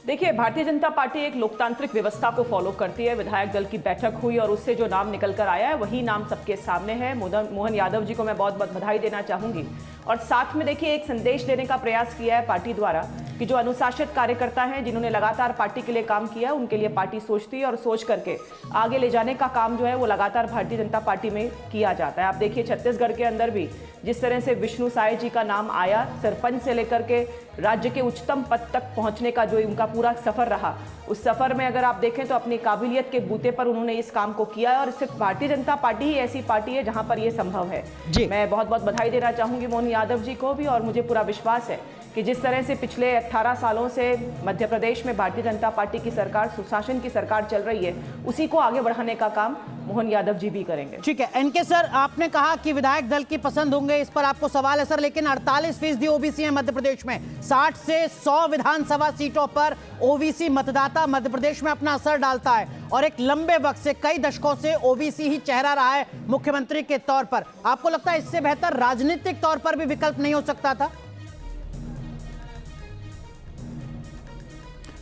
देखिए, भारतीय जनता पार्टी एक लोकतांत्रिक व्यवस्था को फॉलो करती है। विधायक दल की बैठक हुई और उससे जो नाम निकल कर आया है वही नाम सबके सामने है। मोहन यादव जी को मैं बहुत बहुत बधाई देना चाहूंगी और साथ में देखिए एक संदेश देने का प्रयास किया है पार्टी द्वारा कि जो अनुशासित कार्यकर्ता हैं, जिन्होंने लगातार पार्टी के लिए काम किया, उनके लिए पार्टी सोचती है और सोच करके आगे ले जाने का काम जो है वो लगातार भारतीय जनता पार्टी में किया जाता है। आप देखिए छत्तीसगढ़ के अंदर भी जिस तरह से विष्णु साय जी का नाम आया, सरपंच से लेकर के राज्य के उच्चतम पद तक पहुंचने का जो उनका पूरा सफर रहा, उस सफर में अगर आप देखें तो अपनी काबिलियत के बूते पर उन्होंने इस काम को किया है और सिर्फ भारतीय जनता पार्टी ही ऐसी पार्टी है जहां पर यह संभव है। मैं बहुत बहुत बधाई देना चाहूंगी मोहन यादव जी को भी और मुझे पूरा विश्वास है कि जिस तरह से पिछले 18 सालों से मध्य प्रदेश में भारतीय जनता पार्टी की सरकार, सुशासन की सरकार चल रही है, उसी को आगे बढ़ाने का काम मोहन यादव जी भी करेंगे। ठीक है एनके सर, आपने कहा कि विधायक दल की पसंद होंगे, इस पर आपको सवाल है सर, लेकिन 48% ओबीसी है मध्य प्रदेश में। 60 से 100 विधानसभा सीटों पर ओबीसी मतदाता मध्य प्रदेश में अपना असर डालता है और एक लंबे वक्त से, कई दशकों से ओबीसी ही चेहरा रहा है मुख्यमंत्री के तौर पर। आपको लगता है इससे बेहतर राजनीतिक तौर पर भी विकल्प नहीं हो सकता था?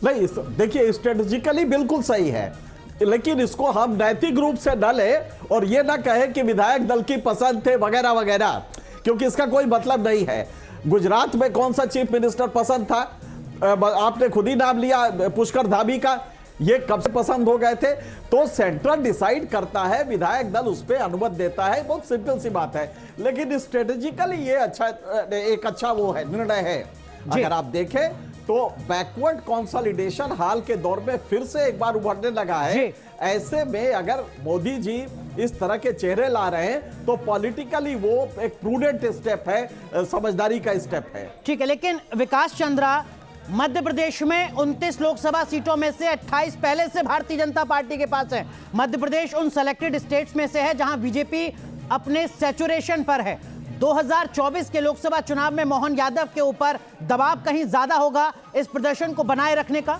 नहीं, देखिए स्ट्रेटेजिकली बिल्कुल सही है, लेकिन इसको हम नैतिक रूप से न ले और ये ना कहे कि विधायक दल की पसंद थे वगैरह वगैरह, क्योंकि इसका कोई मतलब नहीं है। गुजरात में कौन सा चीफ मिनिस्टर पसंद था? आपने खुद ही नाम लिया पुष्कर धामी का, ये कब से पसंद हो गए थे? तो सेंट्रल डिसाइड करता है, विधायक दल उस पर अनुमति देता है, बहुत सिंपल सी बात है। लेकिन स्ट्रेटेजिकली ये एक अच्छा वो है, निर्णय है। अगर आप देखें तो बैकवर्ड कंसोलिडेशन हाल के दौर में फिर से एक बार उभरने लगा है। ऐसे में अगर मोदी जी इस तरह के चेहरे ला रहे हैं तो पॉलिटिकली वो एक प्रूडेंट स्टेप है, समझदारी का स्टेप है। ठीक है, लेकिन विकास चंद्रा, मध्य प्रदेश में 29 लोकसभा सीटों में से 28 पहले से भारतीय जनता पार्टी के पास है। मध्य प्रदेश उन सेलेक्टेड स्टेट्स में से है जहां बीजेपी अपने सैचुरेशन पर है। 2024 के लोकसभा चुनाव में मोहन यादव के ऊपर दबाव कहीं ज्यादा होगा इस प्रदर्शन को बनाए रखने का?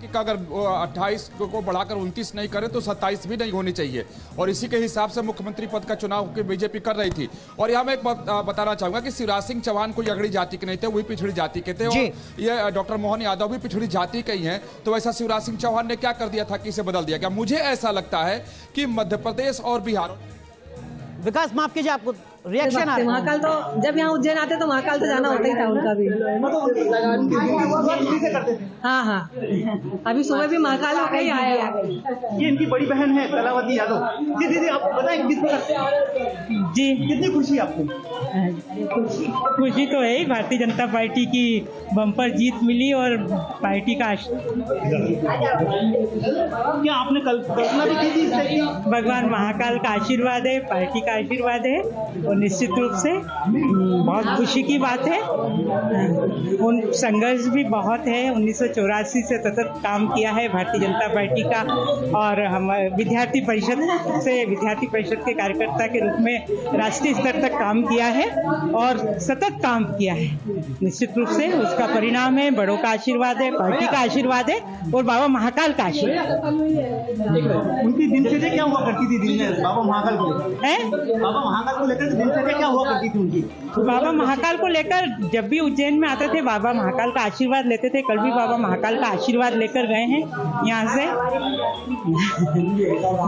कि अगर 28 को बढ़ाकर 29 नहीं करे तो 27 भी नहीं होनी चाहिए और इसी के हिसाब से मुख्यमंत्री पद का चुनाव बीजेपी कर रही थी। और यहाँ मैं एक बात बताना चाहूंगा कि शिवराज सिंह चौहान कोई अगड़ी जाति के नहीं थे, वही पिछड़ी जाति के थे और ये डॉक्टर मोहन यादव भी पिछड़ी जाति के ही हैं। तो वैसा शिवराज सिंह चौहान ने क्या कर दिया था कि इसे बदल दिया गया? मुझे ऐसा लगता है कि मध्य प्रदेश और बिहार। विकास माफ कीजिए, आपको रिएक्शन आ रहा है? महाकाल तो जब यहाँ उज्जैन आते तो महाकाल तो जाना होता ही था उनका भी। हाँ हाँ, अभी सुबह भी महाकाल होकर ही आया। ये इनकी बड़ी बहन है कलावती यादव। जी दीदी, आपको बताएं जी कितनी खुशी आपको? खुशी तो है, भारतीय जनता पार्टी की बम्पर जीत मिली और पार्टी का क्या आपने कल्पना भी की थी इससे? भगवान महाकाल का आशीर्वाद है, पार्टी का आशीर्वाद है और निश्चित रूप से बहुत खुशी की बात है। उन संघर्ष भी बहुत है, 1984 से सतत काम किया है भारतीय जनता पार्टी का और हम विद्यार्थी परिषद के कार्यकर्ता के रूप में राष्ट्रीय स्तर तक काम किया है और सतत काम किया है। निश्चित रूप से उसका परिणाम है, बड़ों का आशीर्वाद है, पार्टी का आशीर्वाद है और बाबा महाकाल का आशीर्वाद। उनकी दिनचर्या क्या हुआ करती थी दिन में बाबा महाकाल को? बाबा महाकाल को लेकर दिनचर्या क्या हुआ करती थी उनकी? बाबा महाकाल को लेकर जब भी उज्जैन में आते थे बाबा महाकाल का आशीर्वाद लेते थे। कल भी बाबा महाकाल का आशीर्वाद लेकर गए हैं यहाँ से।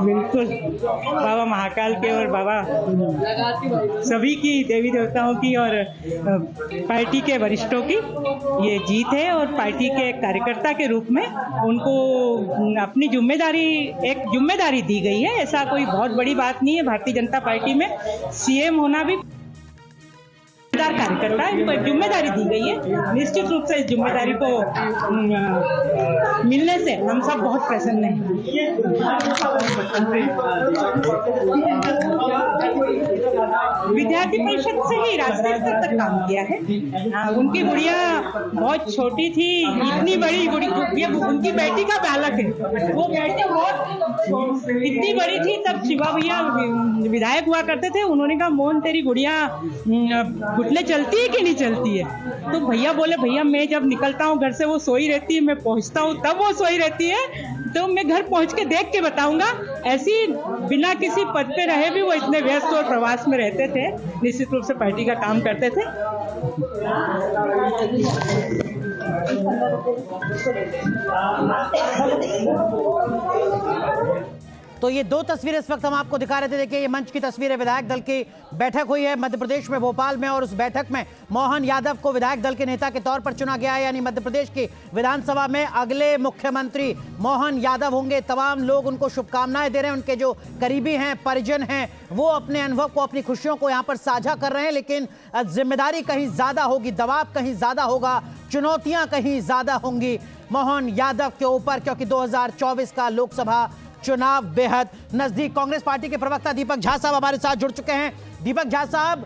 बिल्कुल, बाबा महाकाल के और बाबा सभी की, देवी देवताओं की और पार्टी के वरिष्ठों की ये जीत है और पार्टी के कार्यकर्ता के रूप में उनको अपनी एक जिम्मेदारी दी गई है। ऐसा कोई बहुत बड़ी बात नहीं है। भारतीय जनता पार्टी में सीएम होना भी कार्यकर्ता है, इनको जिम्मेदारी दी गई है। निश्चित रूप से इस जिम्मेदारी को मिलने से हम सब बहुत प्रसन्न हैं। विद्यार्थी परिषद से ही राष्ट्रीय स्तर तक काम किया है। उनकी गुड़िया बहुत छोटी थी, इतनी बड़ी गुड़िया उनकी बेटी का बालक है। वो बेटी बहुत इतनी बड़ी थी तब शिवा भैया विधायक हुआ करते थे। उन्होंने कहा मोहन तेरी गुड़िया घुटने चलती है कि नहीं चलती है? तो भैया बोले भैया मैं जब निकलता हूँ घर से वो सोई रहती है, मैं पहुँचता हूँ तब वो सोई रहती है, तो मैं घर पहुँच के देख के बताऊंगा। ऐसी बिना किसी पद पे रहे भी वो इतने व्यस्त और प्रवास में रहते थे, निश्चित रूप से पार्टी का काम करते थे। तो ये दो तस्वीरें इस वक्त हम आपको दिखा रहे थे। देखिए, ये मंच की तस्वीर है। विधायक दल की बैठक हुई है मध्य प्रदेश में, भोपाल में, और उस बैठक में मोहन यादव को विधायक दल के नेता के तौर पर चुना गया है। यानी मध्य प्रदेश की विधानसभा में अगले मुख्यमंत्री मोहन यादव होंगे। तमाम लोग उनको शुभकामनाएं दे रहे हैं। उनके जो करीबी हैं, परिजन हैं, वो अपने अनुभव को, अपनी खुशियों को यहाँ पर साझा कर रहे हैं। लेकिन जिम्मेदारी कहीं ज्यादा होगी, दबाव कहीं ज्यादा होगा, चुनौतियां कहीं ज्यादा होंगी मोहन यादव के ऊपर, क्योंकि 2024 का लोकसभा चुनाव बेहद नजदीक। कांग्रेस पार्टी के प्रवक्ता दीपक झा साहब हमारे साथ जुड़ चुके हैं। दीपक झा साहब,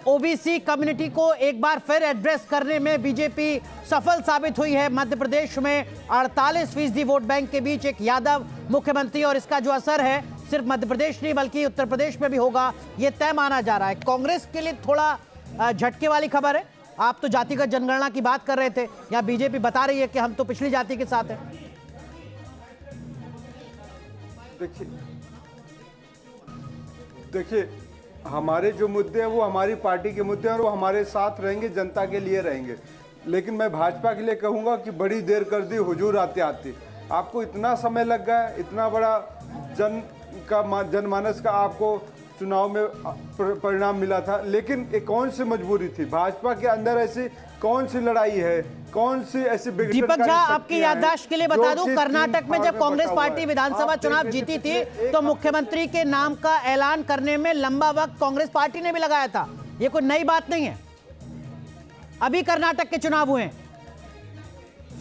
ओबीसी कम्युनिटी को एक बार फिर एड्रेस करने में बीजेपी सफल साबित हुई है। मध्य प्रदेश में 48% वोट बैंक के बीच एक यादव मुख्यमंत्री, और इसका जो असर है सिर्फ मध्य प्रदेश नहीं बल्कि उत्तर प्रदेश में भी होगा, यह तय माना जा रहा है। कांग्रेस के लिए थोड़ा झटके वाली खबर है। आप तो जातिगत जनगणना की बात कर रहे थे, या बीजेपी बता रही है कि हम तो पिछली जाति के साथ हैं। देखिए हमारे जो मुद्दे हैं वो हमारी पार्टी के मुद्दे हैं और वो हमारे साथ रहेंगे, जनता के लिए रहेंगे। लेकिन मैं भाजपा के लिए कहूँगा कि बड़ी देर कर दी हुजूर आते आते। आपको इतना समय लग गया, इतना बड़ा जनमानस का आपको चुनाव में परिणाम मिला था, लेकिन एक कौन सी मजबूरी थी? भाजपा के अंदर ऐसी कौन सी लड़ाई है, कौन सी ऐसी? दीपक झा, आपकी याददाश्त के लिए बता दूं, कर्नाटक में जब कांग्रेस पार्टी विधानसभा चुनाव जीती थी तो मुख्यमंत्री के नाम का ऐलान करने में लंबा वक्त कांग्रेस पार्टी ने भी लगाया था। ये कोई नई बात नहीं है। अभी कर्नाटक के चुनाव हुए।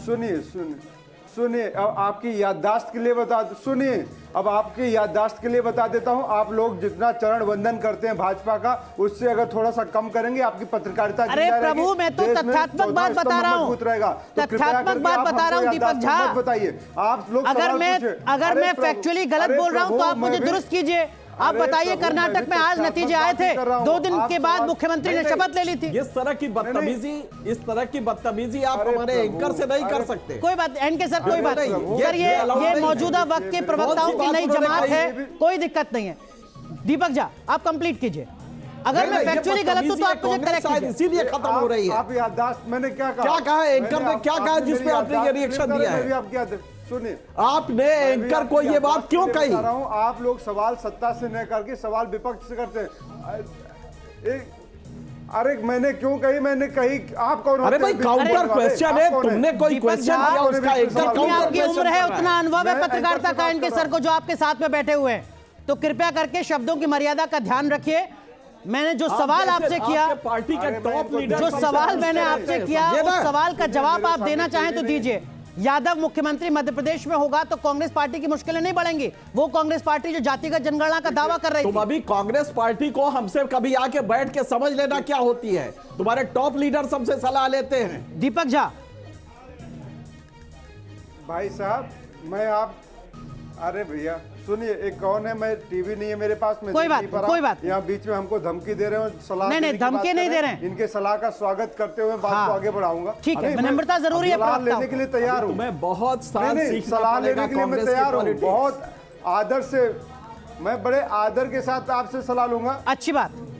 सुनिए सुनिए सुनिए, अब आपकी याददाश्त के लिए बता, सुनिए अब आपकी याददाश्त के लिए बता देता हूं। आप लोग जितना चरण वंदन करते हैं भाजपा का, उससे अगर थोड़ा सा कम करेंगे आपकी पत्रकारिता। अरे प्रभु, मैं तो तथ्यात्मक बात बता रहा हूं, तथ्यात्मक बात बता रहा हूं दीपक झा। बताइए आप लोग, अगर मैं फैक्चुअली गलत बोल रहा हूं तो आप मुझे दुरुस्त कीजिए। आप बताइए, कर्नाटक में आज नतीजे आए थे, 2 दिन के बाद मुख्यमंत्री ने शपथ ले ली थी। इस तरह की बदतमीजी आप हमारे एंकर से नहीं कर सकते। कोई बात एनके सर, कोई बात नहीं सर, ये मौजूदा वक्त के प्रवक्ताओं की नई जमात है, कोई दिक्कत नहीं है। दीपक झा, आप कंप्लीट कीजिए। अगर मैं फैक्चुअली गलत हूं तो आप मुझे करेक्ट कीजिए। इसीलिए खत्म हो रही है। आप याददाश्त, मैंने क्या कहा? क्या कहा एंकर ने, क्या कहा जिसपे आपने ये रिएक्शन दिया है? आप क्या सुनिए, आपने एंकर को ये बात क्यों कही? आप लोग सवाल सत्ता से न करके सवाल विपक्ष से करते हैं। अरे मैंने क्यों कही? मैंने कही आप कौन? अरे भाई, काउंटर क्वेश्चन है, तुमने कोई क्वेश्चन किया उसका एंकर काउंटर। आपकी उम्र है, उतना अनुभव है पत्रकारिता का इनके सर को, जो आपके साथ में बैठे हुए हैं, तो कृपया करके शब्दों की मर्यादा का ध्यान रखिए। मैंने जो सवाल आपसे किया, पार्टी का टॉप लीडर, जो सवाल मैंने आपसे किया, उस सवाल का जवाब आप देना चाहें तो दीजिए। यादव मुख्यमंत्री मध्य प्रदेश में होगा तो कांग्रेस पार्टी की मुश्किलें नहीं बढ़ेंगी। वो कांग्रेस पार्टी जो जातिगत जनगणना का दावा कर रही थी। तुम अभी कांग्रेस पार्टी को हमसे कभी आके बैठ के समझ लेना क्या होती है। तुम्हारे टॉप लीडर सबसे सलाह लेते हैं। दीपक झा, भाई साहब, मैं आप, अरे भैया सुनिए, एक कौन है? मैं टीवी नहीं है मेरे पास में, कोई बात यहाँ बीच में हमको धमकी दे रहे हो, सलाह नहीं धमकी नहीं दे रहे हैं। इनके सलाह का स्वागत करते हुए बात को आगे बढ़ाऊंगा। ठीक है, नम्रता जरूरी है, सलाह लेने के लिए तैयार हूँ मैं। बहुत सलाह लेने के लिए मैं तैयार हूँ, बहुत आदर से, मैं बड़े आदर के साथ आपसे सलाह लूंगा। अच्छी बात।